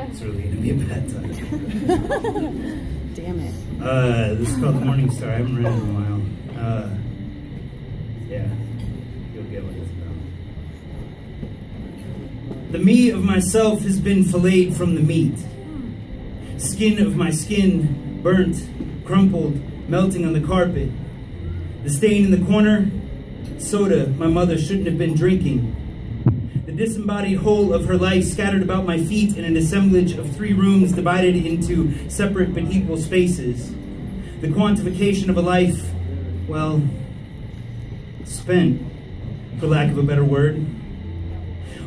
It's really gonna be a bad time. Damn it. This is called The Morning Star. I haven't read it in a while. Yeah, you'll get what it's about. The me of myself has been filleted from the meat. Skin of my skin, burnt, crumpled, melting on the carpet. The stain in the corner, soda my mother shouldn't have been drinking. The disembodied whole of her life scattered about my feet in an assemblage of 3 rooms divided into separate but equal spaces. The quantification of a life, well, spent, for lack of a better word.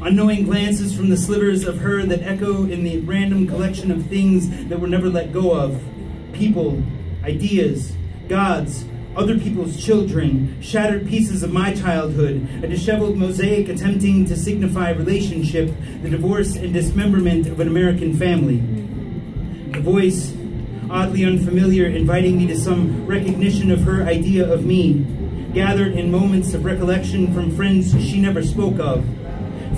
Unknowing glances from the slivers of her that echo in the random collection of things that were never let go of. People, ideas, gods, other people's children, shattered pieces of my childhood, a disheveled mosaic attempting to signify relationship, the divorce and dismemberment of an American family. A voice, oddly unfamiliar, inviting me to some recognition of her idea of me, gathered in moments of recollection from friends she never spoke of.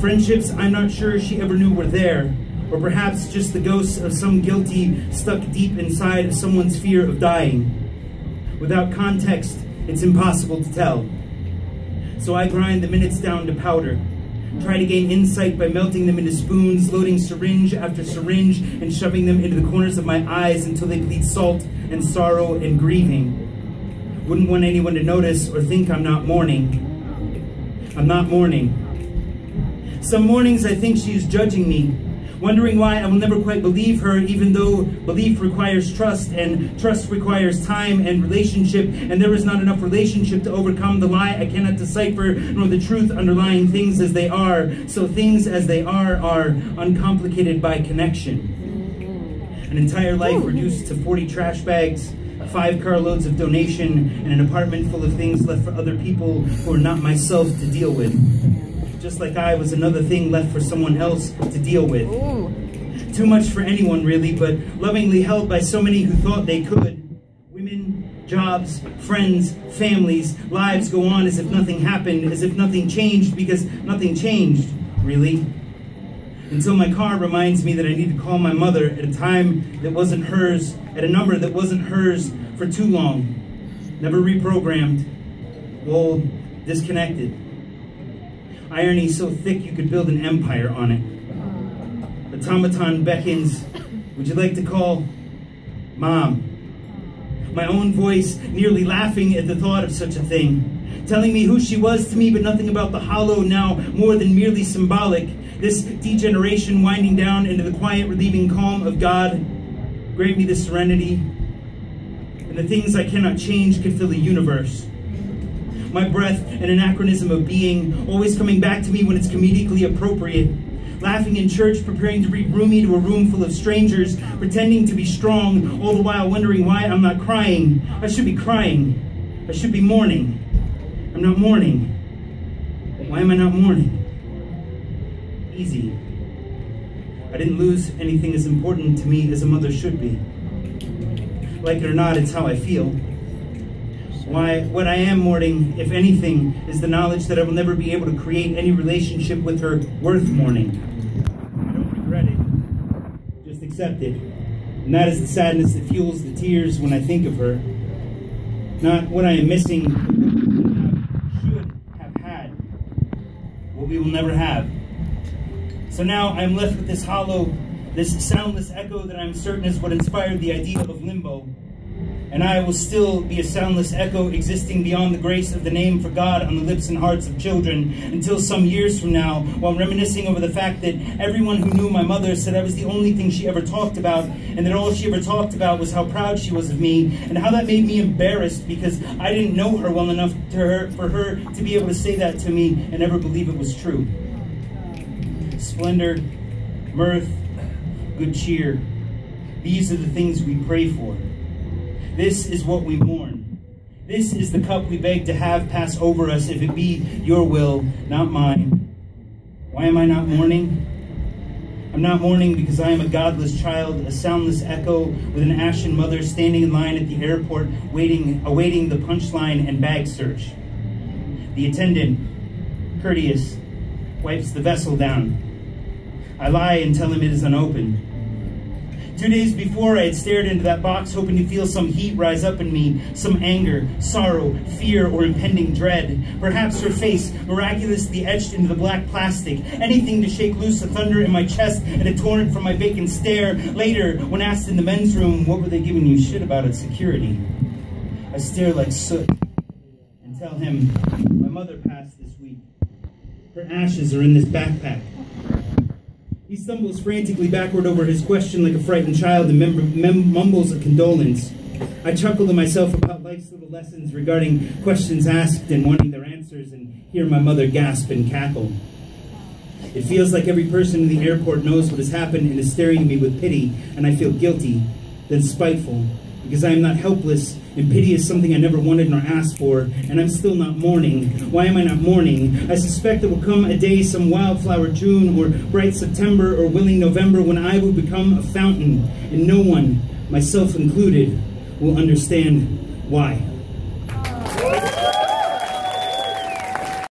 Friendships I'm not sure she ever knew were there, or perhaps just the ghosts of some guilty stuck deep inside of someone's fear of dying. Without context, it's impossible to tell. So I grind the minutes down to powder, try to gain insight by melting them into spoons, loading syringe after syringe, and shoving them into the corners of my eyes until they bleed salt and sorrow and grieving. Wouldn't want anyone to notice or think I'm not mourning. I'm not mourning. Some mornings I think she is judging me, wondering why I will never quite believe her, even though belief requires trust, and trust requires time and relationship, and there is not enough relationship to overcome the lie I cannot decipher, nor the truth underlying things as they are. So things as they are uncomplicated by connection. An entire life reduced to 40 trash bags, 5 carloads of donation, and an apartment full of things left for other people who are not myself to deal with. Just like I was another thing left for someone else to deal with. Ooh. Too much for anyone, really, but lovingly held by so many who thought they could. Women, jobs, friends, families, lives go on as if nothing happened, as if nothing changed, because nothing changed, really. Until my car reminds me that I need to call my mother at a time that wasn't hers, at a number that wasn't hers for too long. Never reprogrammed. Old, disconnected. Irony so thick you could build an empire on it. Automaton beckons, would you like to call Mom? My own voice nearly laughing at the thought of such a thing, telling me who she was to me, but nothing about the hollow, now more than merely symbolic. This degeneration winding down into the quiet, relieving calm of God. Grant me the serenity, and the things I cannot change could fill the universe. My breath, an anachronism of being, always coming back to me when it's comedically appropriate. Laughing in church, preparing to read Rumi to a room full of strangers, pretending to be strong, all the while wondering why I'm not crying. I should be crying. I should be mourning. I'm not mourning. Why am I not mourning? Easy. I didn't lose anything as important to me as a mother should be. Like it or not, it's how I feel. Why, what I am mourning, if anything, is the knowledge that I will never be able to create any relationship with her worth mourning. I don't regret it. Just accept it. And that is the sadness that fuels the tears when I think of her. Not what I am missing, but what we should have had. What we will never have. So now I am left with this hollow, this soundless echo that I am certain is what inspired the idea of limbo. And I will still be a soundless echo existing beyond the grace of the name for God on the lips and hearts of children until some years from now, while reminiscing over the fact that everyone who knew my mother said I was the only thing she ever talked about, and that all she ever talked about was how proud she was of me, and how that made me embarrassed because I didn't know her well enough for her to be able to say that to me and ever believe it was true. Splendor, mirth, good cheer. These are the things we pray for. This is what we mourn. This is the cup we beg to have pass over us, if it be your will, not mine. Why am I not mourning? I'm not mourning because I am a godless child, a soundless echo with an ashen mother standing in line at the airport awaiting the punchline and bag search. The attendant, courteous, wipes the vessel down. I lie and tell him it is unopened. 2 days before, I had stared into that box, hoping to feel some heat rise up in me, some anger, sorrow, fear, or impending dread. Perhaps her face, miraculously etched into the black plastic, anything to shake loose the thunder in my chest and a torrent from my vacant stare. Later, when asked in the men's room, what were they giving you shit about at security? I stare like soot and tell him, my mother passed this week. Her ashes are in this backpack. He stumbles frantically backward over his question like a frightened child and mumbles a condolence. I chuckle to myself about life's little lessons regarding questions asked and wanting their answers, and hear my mother gasp and cackle. It feels like every person in the airport knows what has happened and is staring at me with pity, and I feel guilty, then spiteful, because I am not helpless, and pity is something I never wanted nor asked for, and I'm still not mourning. Why am I not mourning? I suspect there will come a day, some wildflower June, or bright September, or willing November, when I will become a fountain, and no one, myself included, will understand why.